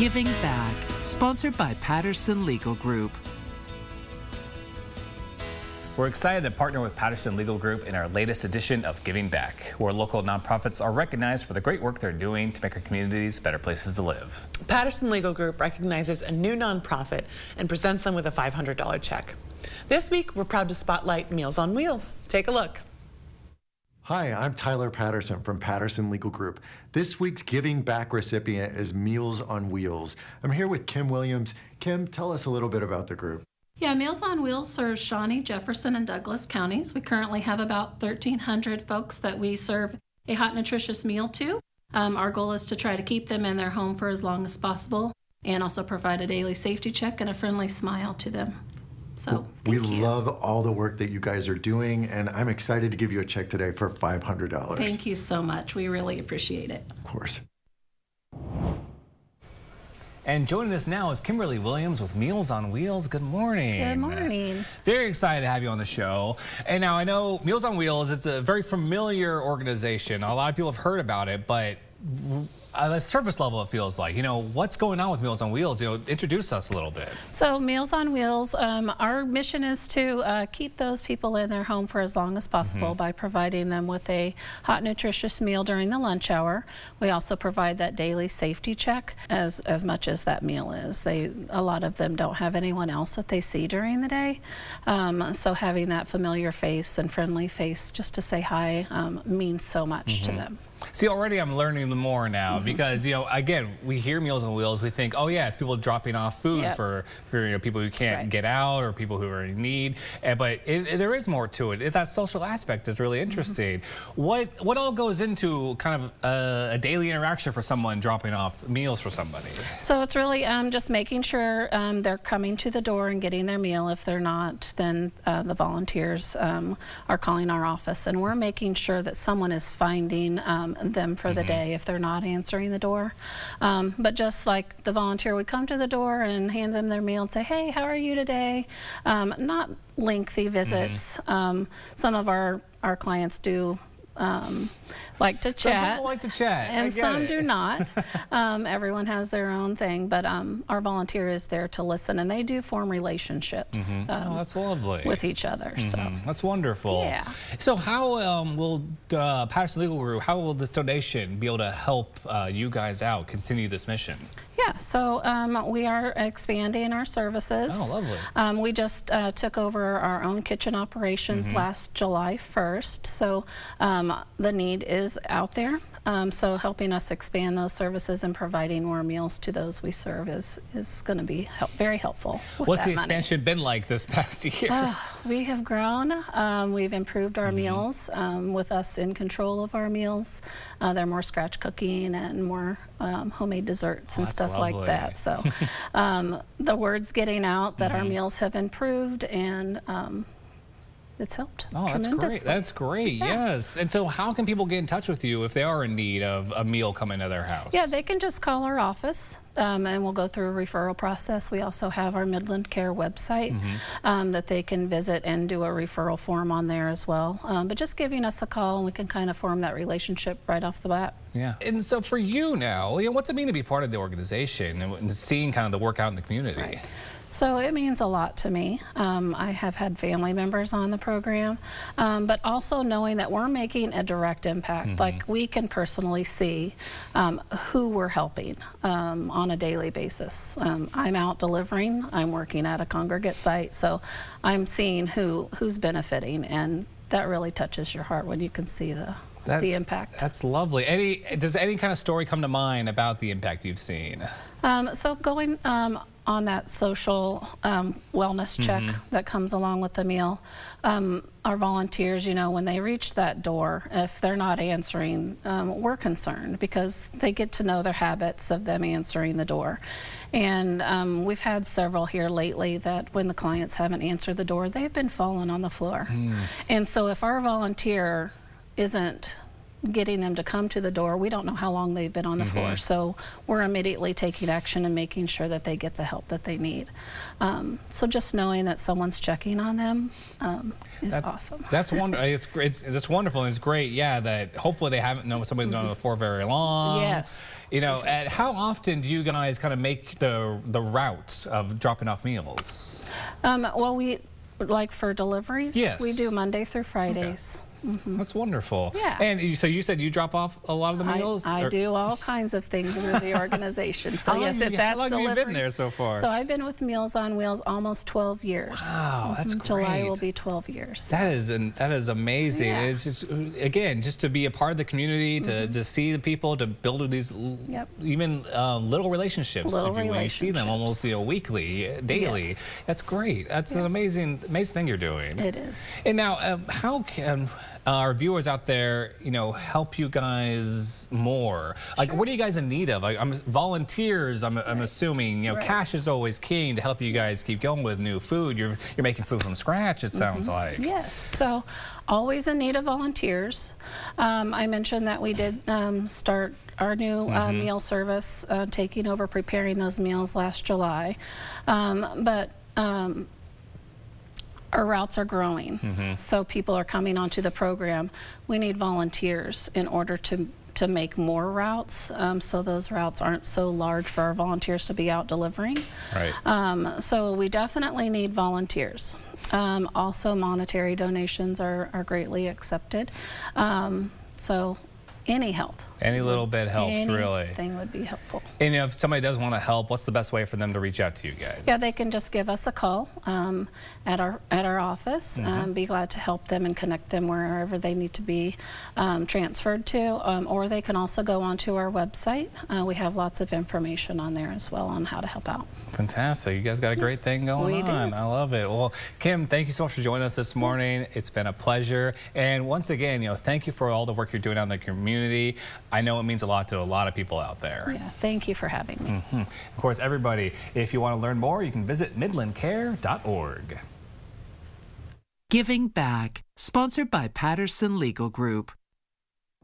Giving Back, sponsored by Patterson Legal Group. We're excited to partner with Patterson Legal Group in our latest edition of Giving Back, where local nonprofits are recognized for the great work they're doing to make our communities better places to live. Patterson Legal Group recognizes a new nonprofit and presents them with a $500 check. This week, we're proud to spotlight Meals on Wheels. Take a look. Hi, I'm Tyler Patterson from Patterson Legal Group. This week's Giving Back recipient is Meals on Wheels. I'm here with Kim Williams. Kim, tell us a little bit about the group. Yeah, Meals on Wheels serves Shawnee, Jefferson, and Douglas counties. We currently have about 1,300 folks that we serve a hot, nutritious meal to. Our goal is to try to keep them in their home for as long as possible and also provide a daily safety check and a friendly smile to them. So we love all the work that you guys are doing, and I'm excited to give you a check today for $500. Thank you so much. We really appreciate it. Of course. And joining us now is Kimberly Williams with Meals on Wheels. Good morning. Good morning. Very excited to have you on the show. And now I know Meals on Wheels, it's a very familiar organization. A lot of people have heard about it, but at a surface level, it feels like, what's going on with Meals on Wheels? Introduce us a little bit. So Meals on Wheels, our mission is to keep those people in their home for as long as possible by providing them with a hot, nutritious meal during the lunch hour. We also provide that daily safety check as much as that meal is. A lot of them don't have anyone else that they see during the day. So having that familiar face and friendly face just to say hi means so much to them. See, already I'm learning more now because, again, we hear Meals on Wheels, we think, oh, yeah, it's people dropping off food for people who can't get out or people who are in need. But there is more to it. That social aspect is really interesting. What all goes into kind of a daily interaction for someone dropping off meals for somebody? So it's really just making sure they're coming to the door and getting their meal. If they're not, then the volunteers are calling our office, and we're making sure that someone is finding them for the day if they're not answering the door. But just like the volunteer would come to the door and hand them their meal and say, hey, how are you today? Not lengthy visits. Some of our clients do like to chat. Some people like to chat. And some do not. Everyone has their own thing, but our volunteer is there to listen, and they do form relationships oh, that's lovely. with each other. So that's wonderful. Yeah. So how will Patterson Legal Group, how will this donation be able to help you guys out, continue this mission? Yeah, so we are expanding our services. Oh, lovely. We just took over our own kitchen operations last July 1st, so the need is out there. So helping us expand those services and providing more meals to those we serve is going to be very helpful. What's the expansion been like this past year? We have grown. We've improved our meals with us in control of our meals. They're more scratch cooking and more homemade desserts and stuff like that. So the word's getting out that our meals have improved, and it's helped tremendously. That's great. That's great. Yes. And so how can people get in touch with you if they are in need of a meal coming to their house? Yeah, they can just call our office and we'll go through a referral process. We also have our Midland Care website that they can visit and do a referral form on there as well. But just giving us a call, and we can kind of form that relationship right off the bat. Yeah. And so for you now, what's it mean to be part of the organization and seeing kind of the work out in the community? Right. So it means a lot to me. I have had family members on the program, but also knowing that we're making a direct impact. Like we can personally see who we're helping on a daily basis. I'm out delivering, I'm working at a congregate site, so I'm seeing who's benefiting, and that really touches your heart when you can see the impact. That's lovely. Does any kind of story come to mind about the impact you've seen? So going on that social wellness check that comes along with the meal, our volunteers, when they reach that door, if they're not answering, we're concerned because they get to know their habits of them answering the door. And we've had several here lately that when the clients haven't answered the door, they've been falling on the floor. And so if our volunteer isn't getting them to come to the door, we don't know how long they've been on the floor. So we're immediately taking action and making sure that they get the help that they need. So just knowing that someone's checking on them is awesome. That's wonderful. That's wonderful, and it's great. Yeah, that hopefully they haven't known somebody's known on the floor very long. Yes. You know, and how often do you guys kind of make the routes of dropping off meals? Well, we like for deliveries. Yes. We do Monday through Fridays. Okay. That's wonderful. Yeah. And so you said you drop off a lot of the meals? I do all kinds of things with the organization. So yes, if that's how long delivery. have you been there so far? So I've been with Meals on Wheels almost 12 years. Wow, that's great. July will be 12 years. That is amazing. Yeah. It's just, again, just to be a part of the community, to see the people, to build these even little relationships. You see them almost weekly, daily. Yes. That's great. That's an amazing thing you're doing. It is. And now, how can our viewers out there, help you guys more? Like, what are you guys in need of? Like, volunteers, I'm assuming. Cash is always key to help you guys keep going with new food. You're making food from scratch, it sounds like. Yes, so always in need of volunteers. I mentioned that we did start our new meal service, taking over preparing those meals last July. Our routes are growing, so people are coming onto the program. We need volunteers in order to make more routes, so those routes aren't so large for our volunteers to be out delivering. Right. So we definitely need volunteers. Also, monetary donations are greatly accepted. So any help. Any little bit helps, really. Anything would be helpful. And if somebody does want to help, what's the best way for them to reach out to you guys? Yeah, they can just give us a call at our office. Be glad to help them and connect them wherever they need to be transferred to. Or they can also go onto our website. We have lots of information on there as well on how to help out. Fantastic. You guys got a great thing going on. I love it. Well, Kim, thank you so much for joining us this morning. It's been a pleasure. And once again, thank you for all the work you're doing out in the community. I know it means a lot to a lot of people out there. Yeah, thank you for having me. Of course, everybody, if you want to learn more, you can visit midlandcare.org. Giving Back, sponsored by Patterson Legal Group.